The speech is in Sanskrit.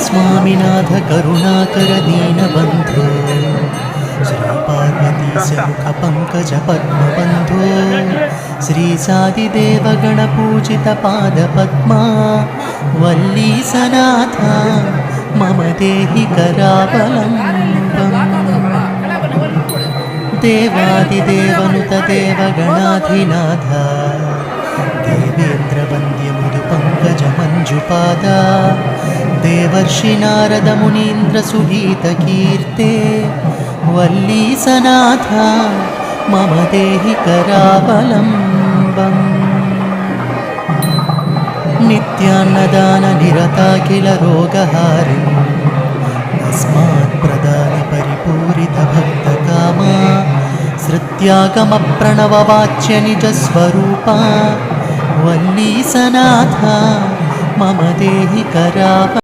स्वामिनाथ करुणाकर दीनबन्धो श्रीपार्वतीशमुखपङ्कजपद्मबन्धो श्रीसादिदेवगणपूजितपादपद्मा वल्लीसनाथ मम देहि करावलम्बम् देवादिदेवनुत देवगणाधिनाथ देवेन्द्रवन्द्यमृदुपङ्कजमञ्जुपादा देवर्षिनारदमुनीन्द्रसुगीतकीर्ते वल्लीसनाथ मम देहि करावलम्बम् नित्यान्नदाननिरताखिलरोगहारिं तस्मात् प्रदानपरिपूरितभक्तकामा श्रुत्यागमप्रणववाच्य निजस्वरूपा वल्लीसनाथ मम देहि करावलम्बम्